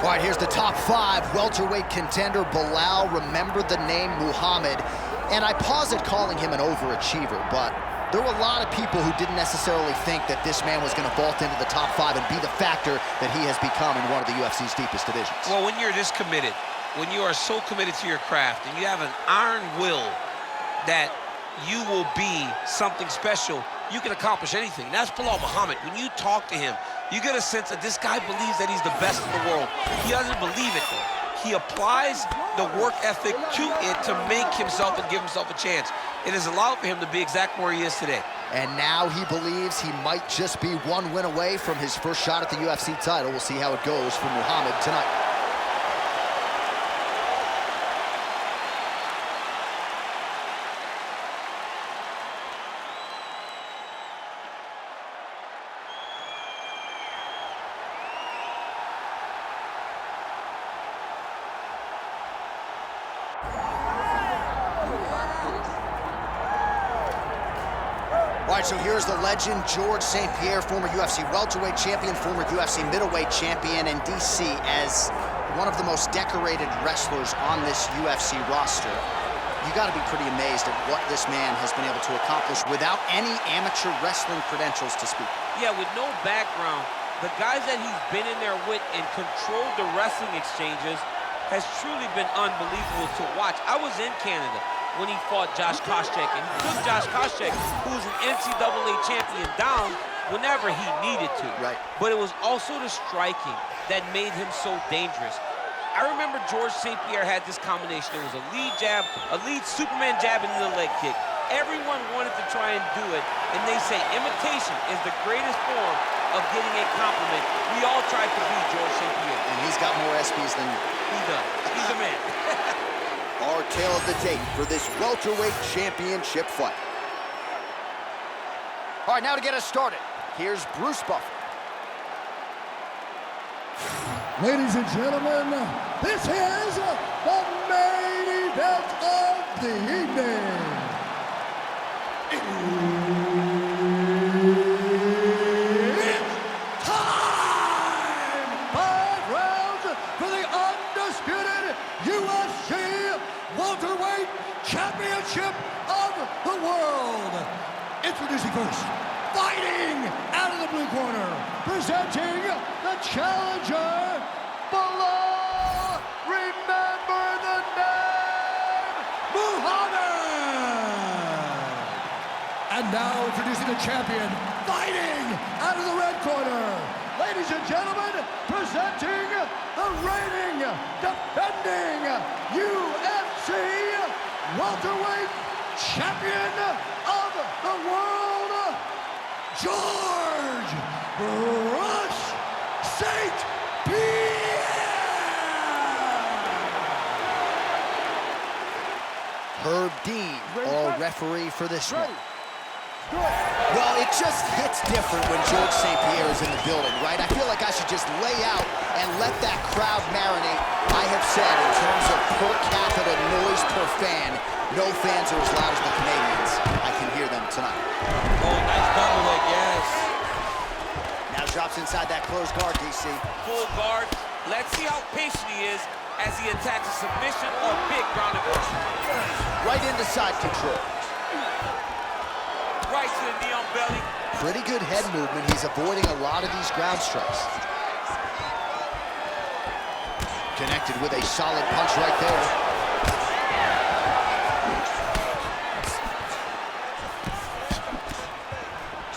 All right, here's the top 5 welterweight contender, Belal. Remember the name Muhammad. And I pause at calling him an overachiever, but there were a lot of people who didn't necessarily think that this man was going to vault into the top 5 and be the factor that he has become in one of the UFC's deepest divisions. Well, when you're this committed, when you are so committed to your craft, and you have an iron will that you will be something special, you can accomplish anything. That's Belal Muhammad. When you talk to him, you get a sense that this guy believes that he's the best in the world. He doesn't believe it, though. He applies the work ethic to it to make himself and give himself a chance. It has allowed for him to be exactly where he is today. And now he believes he might just be one win away from his first shot at the UFC title. We'll see how it goes for Muhammad tonight. All right, so here's the legend, George St-Pierre, former UFC welterweight champion, former UFC middleweight champion, and DC as one of the most decorated wrestlers on this UFC roster. You got to be pretty amazed at what this man has been able to accomplish without any amateur wrestling credentials to speak. Yeah, with no background, the guys that he's been in there with and controlled the wrestling exchanges has truly been unbelievable to watch. I was in Canada when he fought Josh Koscheck, and he took Josh Koscheck, who was an NCAA champion, down whenever he needed to. Right. But it was also the striking that made him so dangerous. I remember George St-Pierre had this combination. It was a lead jab, a lead Superman jab, and then a leg kick. Everyone wanted to try and do it, and they say imitation is the greatest form of getting a compliment. We all tried to be George St-Pierre. And he's got more ESPYs than you. He does. He's a man. Our tale of the tape for this welterweight championship fight. All right, now to get us started, here's Bruce Buffer. Ladies and gentlemen, this is the main event of the evening. It's time! 5 rounds for the undisputed UFC welterweight championship of the world. Introducing first, fighting out of the blue corner, presenting the challenger, Belal. Remember the name, Muhammad. And now introducing the champion, fighting out of the red corner. Ladies and gentlemen, presenting the reigning, defending UFC welterweight champion of the world, George St-Pierre. Herb Dean, our referee for this one. Well, it just hits different when George St-Pierre is in the building, right? I feel like I should just lay out and let that crowd marinate. I have said, in terms of per capita noise per fan, no fans are as loud as the Canadians. I can hear them tonight. Oh, nice double leg, yes. Now drops inside that closed guard, DC. Full guard. Let's see how patient he is as he attacks a submission or big ground and pound. Right into side control. Right to the knee on belly. Pretty good head movement. He's avoiding a lot of these ground strikes. Connected with a solid punch right there.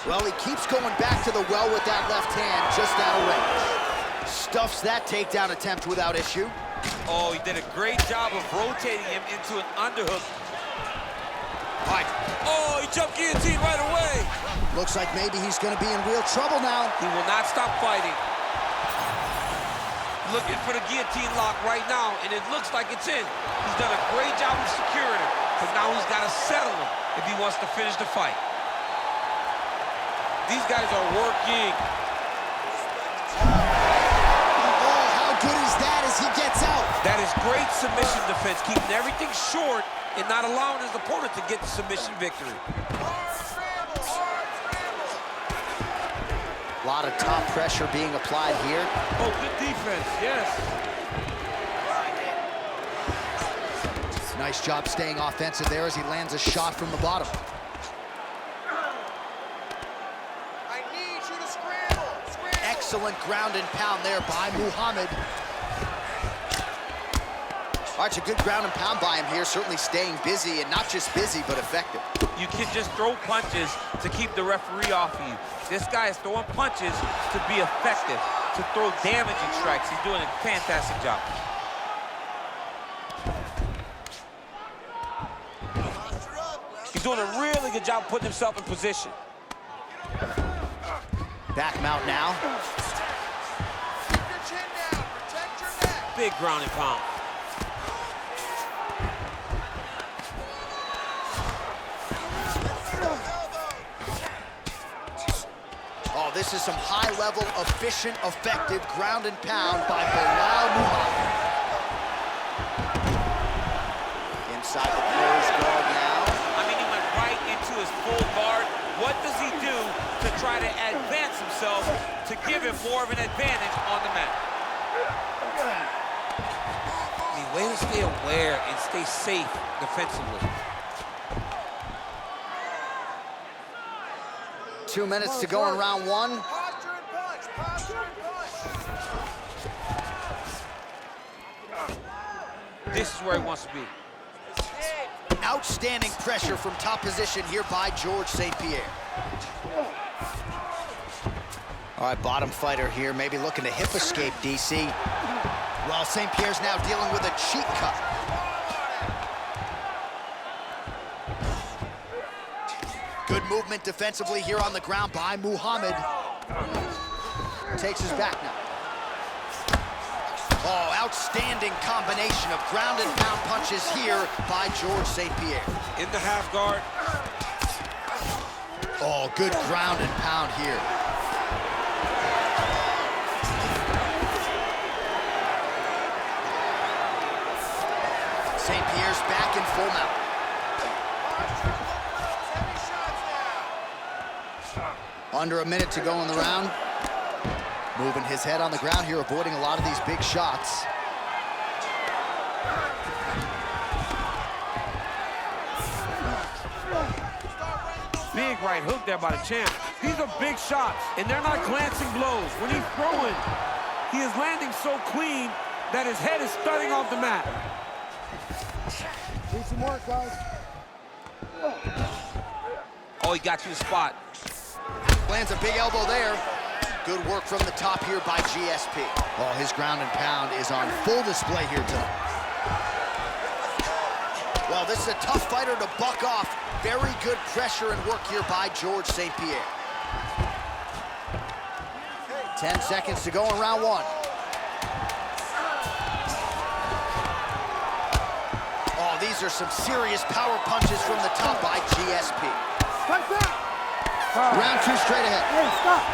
Well, he keeps going back to the well with that left hand, just out of range. Stuffs that takedown attempt without issue. Oh, he did a great job of rotating him into an underhook. All right. Oh, he jumped guillotine right away. Looks like maybe he's going to be in real trouble now. He will not stop fighting. Looking for the guillotine lock right now, and it looks like it's in. He's done a great job of securing it, but now he's got to settle him if he wants to finish the fight. These guys are working. Oh, how good is that as he gets out? That is great submission defense, keeping everything short and not allowing his opponent to get the submission victory. A lot of top pressure being applied here. Oh, good defense, yes. Nice job staying offensive there as he lands a shot from the bottom. I need you to scramble. Excellent ground and pound there by Muhammad. All right, it's a good ground and pound by him here, certainly staying busy, and not just busy, but effective. You can just throw punches to keep the referee off of you. This guy is throwing punches to be effective, to throw damaging strikes. He's doing a fantastic job. He's doing a really good job putting himself in position. Back him out now. Keep your chin down. Protect your neck. Big ground and pound. Oh, this is some high-level, efficient, effective ground and pound by Belal Muhammad. Inside the closed guard now. I mean, he went right into his full guard. What does he do to try to advance himself to give him more of an advantage on the mat? I mean, way to stay aware and stay safe defensively. 2 minutes to go in round one. Posture and punch. Posture and punch. This is where he wants to be. Outstanding pressure from top position here by George St-Pierre. All right, bottom fighter here, maybe looking to hip escape, DC. Well, St-Pierre's now dealing with a cheek cut. Good movement defensively here on the ground by Muhammad. Takes his back now. Oh, outstanding combination of ground and pound punches here by George St-Pierre. In the half guard. Oh, good ground and pound here. St-Pierre's back in full mount. Under a minute to go in the round. Moving his head on the ground here, avoiding a lot of these big shots. Big right hook there by the champ. These are big shots, and they're not glancing blows. When he's throwing, he is landing so clean that his head is starting off the mat. Do some work, guys. Oh, he got you the spot. Lands a big elbow there. Good work from the top here by GSP. Oh, his ground and pound is on full display here tonight. Well, this is a tough fighter to buck off. Very good pressure and work here by George St-Pierre. 10 seconds to go in round one. Oh, these are some serious power punches from the top by GSP. Round two straight ahead. Hey, stop.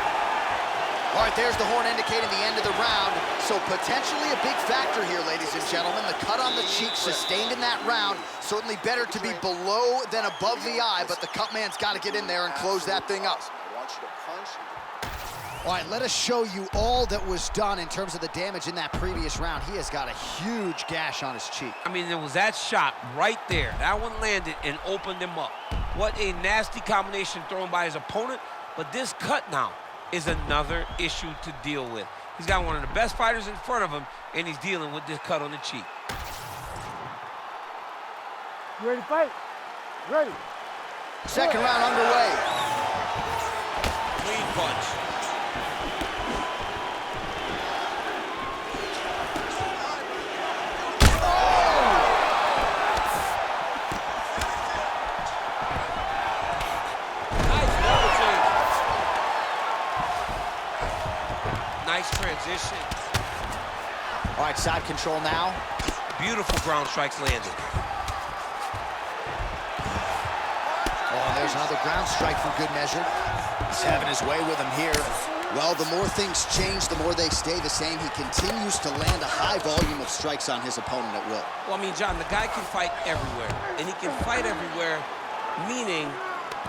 All right, there's the horn indicating the end of the round. So potentially a big factor here, ladies and gentlemen. The cut on the cheek sustained in that round. Certainly better to be below than above the eye, but the cut man's got to get in there and close that thing up. I want you to punch. All right, let us show you all that was done in terms of the damage in that previous round. He has got a huge gash on his cheek. I mean, there was that shot right there. That one landed and opened him up. What a nasty combination thrown by his opponent. But this cut now is another issue to deal with. He's got one of the best fighters in front of him, and he's dealing with this cut on the cheek. You ready to fight? Ready. Second round underway. Clean punch. Nice transition. All right, side control now. Beautiful ground strikes landed. Oh, and there's another ground strike for good measure. He's having his way with him here. Well, the more things change, the more they stay the same. He continues to land a high volume of strikes on his opponent at will. Well, I mean, John, the guy can fight everywhere. And he can fight everywhere, meaning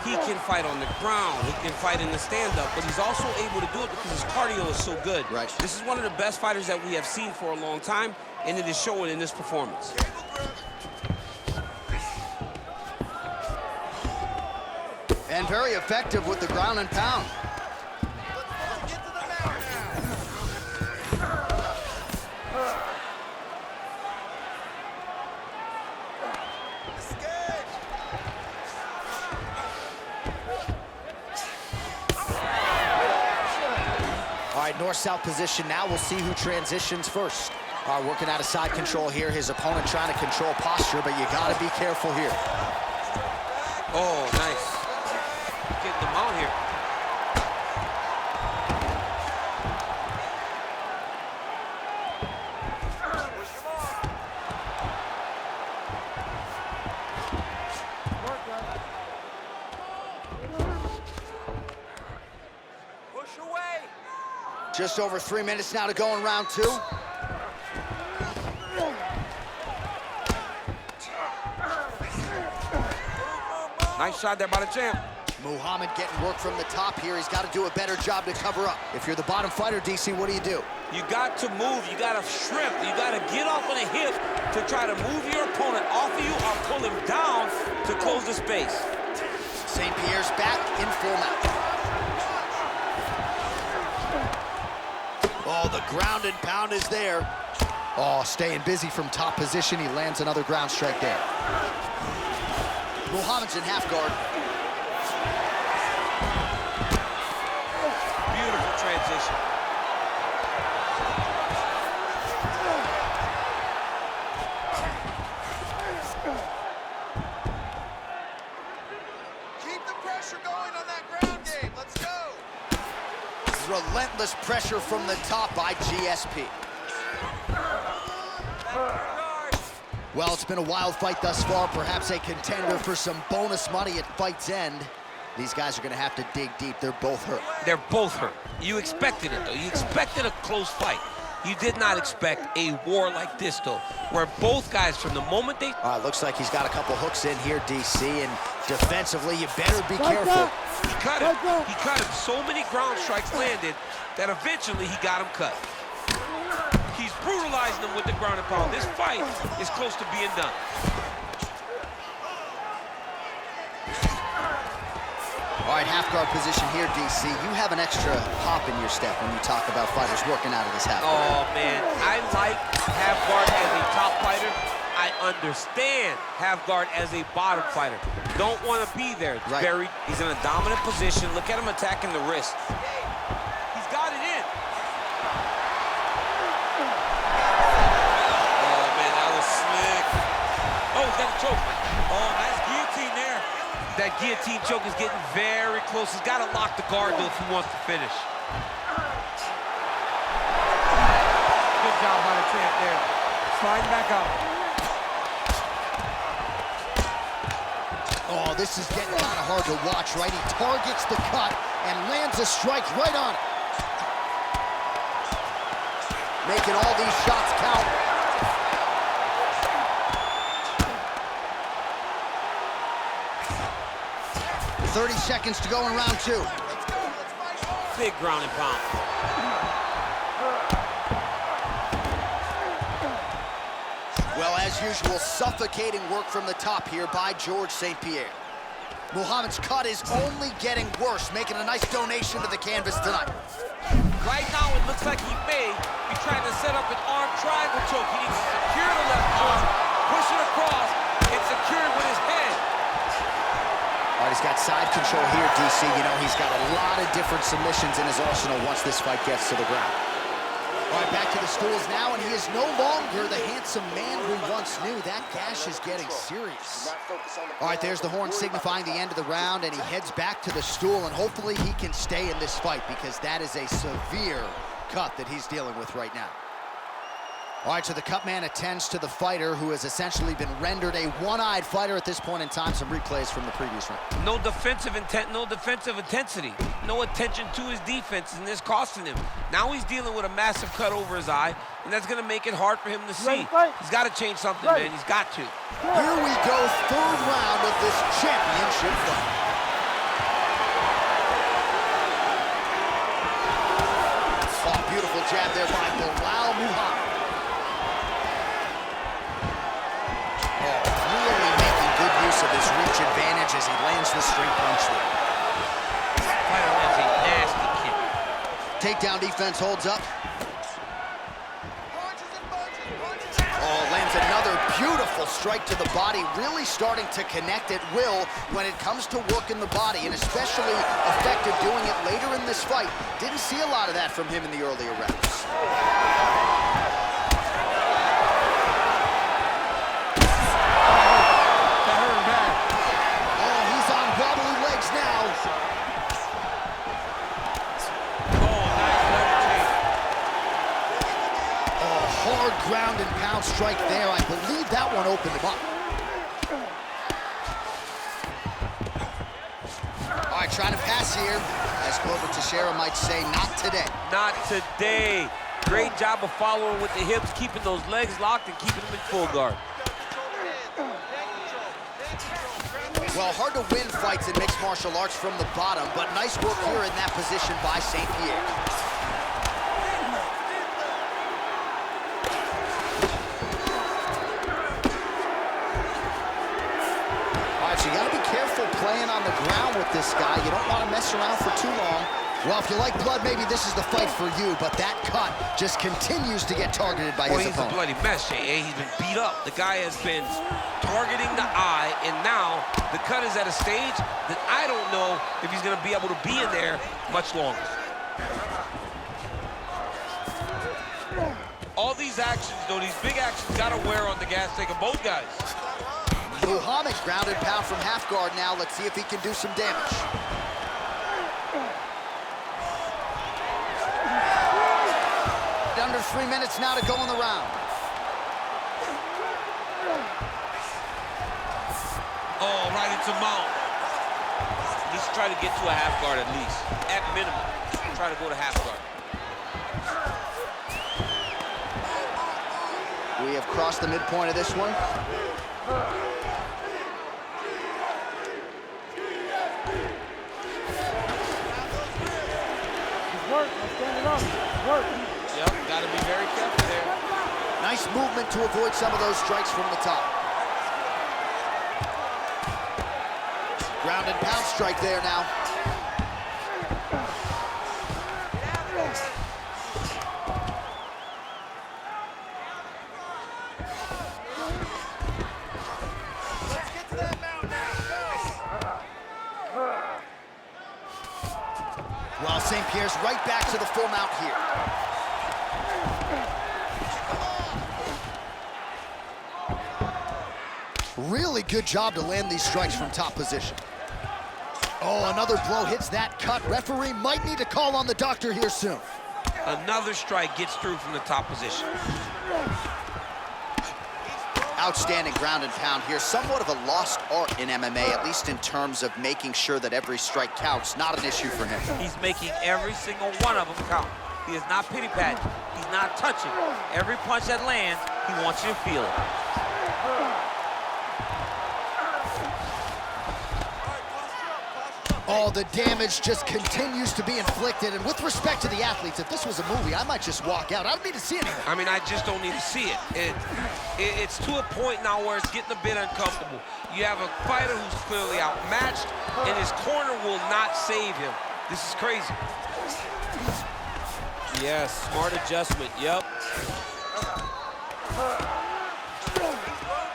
He can fight on the ground. He can fight in the stand-up, but he's also able to do it because his cardio is so good. Right. This is one of the best fighters that we have seen for a long time, and it is showing in this performance. And very effective with the ground and pound. Let's get to the mount now. Escape. All right, north-south position now. We'll see who transitions first. All right, working out of side control here. His opponent trying to control posture, but you got to be careful here. Oh, nice. Getting them out here. Push away. Just over 3 minutes now to go in round 2. Nice shot there by the champ. Muhammad getting work from the top here. He's got to do a better job to cover up. If you're the bottom fighter, DC, what do? You got to move. You got to shrimp. You got to get off on a hip to try to move your opponent off of you or pull him down to close the space. St-Pierre's back in full mount. Oh, the ground and pound is there. Oh, staying busy from top position. He lands another ground strike there. Muhammad's in half guard. Beautiful transition. Keep the pressure going on that ground game. Let's go. Relentless pressure from the top by GSP. Well, it's been a wild fight thus far, perhaps a contender for some bonus money at fight's end. These guys are gonna have to dig deep. They're both hurt. They're both hurt. You expected it, though. You expected a close fight. You did not expect a war like this, though, where both guys, from the moment they... All right, looks like he's got a couple hooks in here, DC, and defensively, you better be careful. He cut him. He cut him. So many ground strikes landed that eventually he got him cut. He's brutalizing him with the ground and pound. This fight is close to being done. All right, half guard position here, DC. You have an extra hop in your step when you talk about fighters working out of this half guard. Oh, man. I like half guard as a top fighter. I understand half guard as a bottom fighter. Don't want to be there. It's Right. He's in a dominant position. Look at him attacking the wrist. He's got it in. Oh, man, that was slick. Oh, he's got a choke. Oh, nice guillotine there. That guillotine choke is getting very close. He's got to lock the guard, though, if he wants to finish. Good job by the champ there. Sliding back up. Oh, this is getting kind of hard to watch, right? He targets the cut and lands a strike right on it. Making all these shots count. .30 seconds to go in round 2. Let's go. Let's fight hard. Big ground and pound. Well, as usual, suffocating work from the top here by George St-Pierre. Muhammad's cut is only getting worse, making a nice donation to the canvas tonight. Right now, it looks like he may be trying to set up an arm triangle choke. He needs to secure the left arm, push it across, and secure it with his head. All right, he's got side control here, DC. You know, he's got a lot of different submissions in his arsenal once this fight gets to the ground. All right, back to the stools now, and he is no longer the handsome man we once knew. That gash is getting serious. All right, there's the horn signifying the end of the round, and he heads back to the stool, and hopefully he can stay in this fight because that is a severe cut that he's dealing with right now. All right, so the cut man attends to the fighter who has essentially been rendered a one-eyed fighter at this point in time. Some replays from the previous round. No defensive intent, no defensive intensity. No attention to his defense, and this costing him. Now he's dealing with a massive cut over his eye, and that's going to make it hard for him to see. He's got to change something, man. He's got to. Here we go, third round of this championship fight. jab there by Belal. Oh, really making good use of his reach advantage as he lands the straight punch there. Fighter lands a nasty kick. Takedown defense holds up. Punches and punches, punches and Oh, lands another beautiful strike to the body, really starting to connect at will when it comes to working the body, and especially effective doing it later in this fight. Didn't see a lot of that from him in the earlier rounds. That hurt him bad. Oh, he's on wobbly legs now. Oh, nice leverage. Oh, hard ground and pound strike there. I believe that one opened him up. All right, trying to pass here. As Glover Teixeira might say, not today. Not today. Great job of following with the hips, keeping those legs locked and keeping them in full guard. Well, hard to win fights in mixed martial arts from the bottom, but nice work here in that position by St-Pierre. All right, so you gotta be careful playing on the ground with this guy. You don't want to mess around for too long. Well, if you like blood, maybe this is the fight for you, but that cut just continues to get targeted by his He's a opponent. bloody mess, J.A. He's been beat up. The guy has been targeting the eye, and now the cut is at a stage that I don't know if he's going to be able to be in there much longer. All these actions, though, these big actions got to wear on the gas tank of both guys. Muhammad grounded pound from half guard now. Let's see if he can do some damage. Under 3 minutes now to go in the round. Oh, right into mount. He's trying to get to a half guard at least. At minimum, try to go to half guard. We have crossed the midpoint of this one. Work, I'm standing up. Work. Yep, got to be very careful there. Nice movement to avoid some of those strikes from the top. Ground and pound strike there now. let's get to that mount now. Well, St-Pierre's right back to the full mount here. Really good job to land these strikes from top position. Oh, another blow hits that cut. Referee might need to call on the doctor here soon. Another strike gets through from the top position. Outstanding ground and pound here. Somewhat of a lost art in MMA, at least in terms of making sure that every strike counts. Not an issue for him. He's making every single one of them count. He is not pity-patting. He's not touching. Every punch that lands, he wants you to feel it. Oh, the damage just continues to be inflicted. And with respect to the athletes, if this was a movie, I might just walk out. I don't need to see anything. I mean, I just don't need to see it. It's to a point now where it's getting a bit uncomfortable. You have a fighter who's clearly outmatched, and his corner will not save him. This is crazy. Yes, smart adjustment, yep.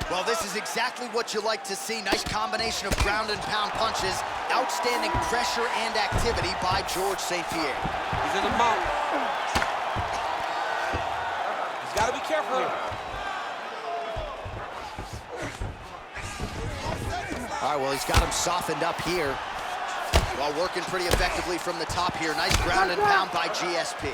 Well, this is exactly what you like to see. Nice combination of ground and pound punches. Outstanding pressure and activity by George St-Pierre. He's in the mount. He's got to be careful here. All right, well, he's got him softened up here while working pretty effectively from the top here. Nice ground and pound by GSP.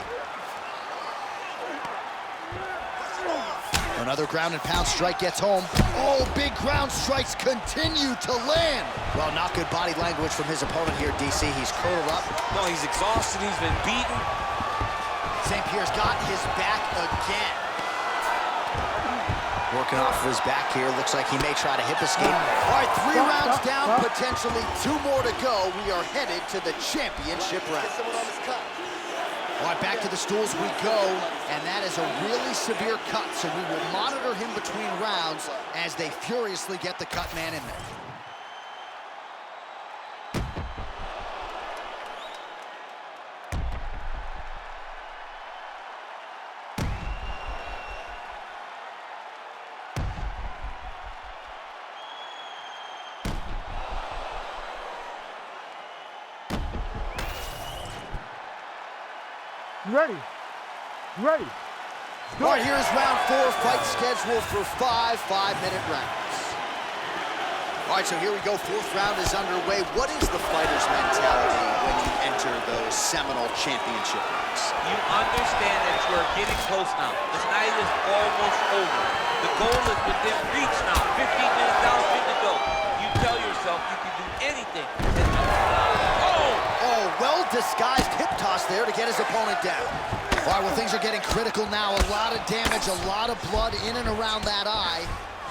Another ground and pound strike gets home. Oh, big ground strikes continue to land. Well, not good body language from his opponent here, DC. He's curled up. No, he's exhausted. He's been beaten. St-Pierre's got his back again. Working off of his back here. Looks like he may try to hip escape. All right, 3 rounds down, potentially 2 more to go. We are headed to the championship round. Someone on this cut. All right, back to the stools we go, and that is a really severe cut, so we will monitor him between rounds as they furiously get the cut man in there. Ready. Ready. All right, here's round 4, fight scheduled for 5 5-minute rounds. All right, so here we go. 4th round is underway. What is the fighter's mentality when you enter those seminal championship rounds? You understand that you are getting close now. This night is almost over. The goal is within reach now. 15 minutes down, 10 to go. You tell yourself you can do anything. Oh, well-disguised hip toss there to get his opponent down. All right, well, things are getting critical now. A lot of damage, a lot of blood in and around that eye.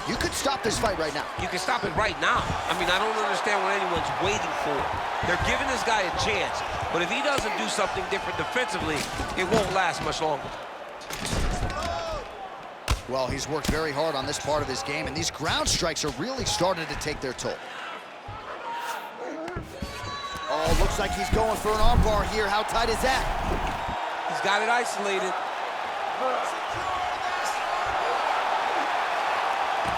You could stop this fight right now. You can stop it right now. I mean, I don't understand what anyone's waiting for. They're giving this guy a chance, but if he doesn't do something different defensively, it won't last much longer. Well, he's worked very hard on this part of his game, and these ground strikes are really starting to take their toll. Oh, looks like he's going for an armbar here. How tight is that? He's got it isolated.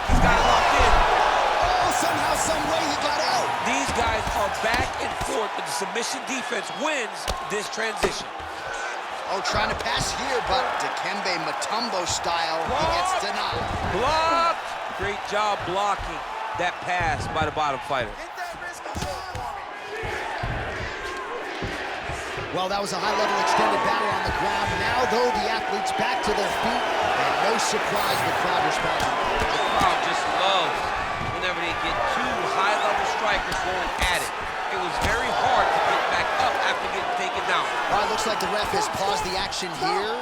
He's got it locked in. Oh, somehow, some way he got out. These guys are back and forth, but the submission defense wins this transition. Oh, trying to pass here, but Dikembe Mutombo style, he gets denied. Blocked! Great job blocking that pass by the bottom fighter. Get that wrist control for me. Well, that was a high-level extended battle on the ground. Now, though, the athletes back to their feet, and no surprise the crowd responded. The crowd just loves whenever they get two high-level strikers going at it. It was very hard to get back up after getting taken down. All right, looks like the ref has paused the action here.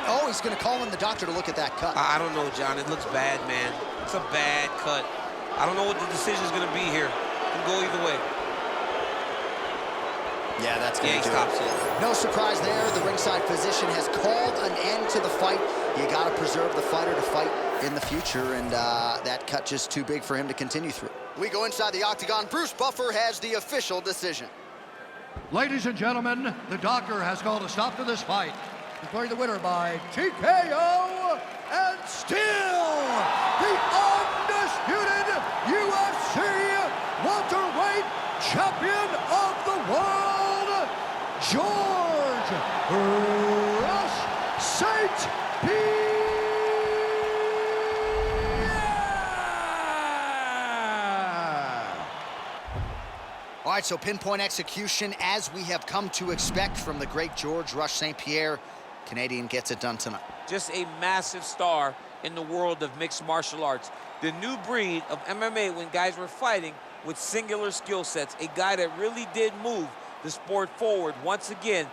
Oh, he's going to call in the doctor to look at that cut. I don't know, John. It looks bad, man. It's a bad cut. I don't know what the decision's going to be here. It can go either way. Yeah, that's going Yeah, to he do stops it. it. No surprise there. The ringside physician has called an end to the fight. You got to preserve the fighter to fight in the future, and that cut just too big for him to continue through. We go inside the octagon. Bruce Buffer has the official decision. Ladies and gentlemen, the doctor has called a stop to this fight, declaring the winner by TKO, and still the undisputed UFC welterweight champion of the world, George Rush St-Pierre. All right, so pinpoint execution as we have come to expect from the great George Rush St-Pierre. Canadian gets it done tonight. Just a massive star in the world of mixed martial arts. The new breed of MMA when guys were fighting with singular skill sets. A guy that really did move the sport forward once again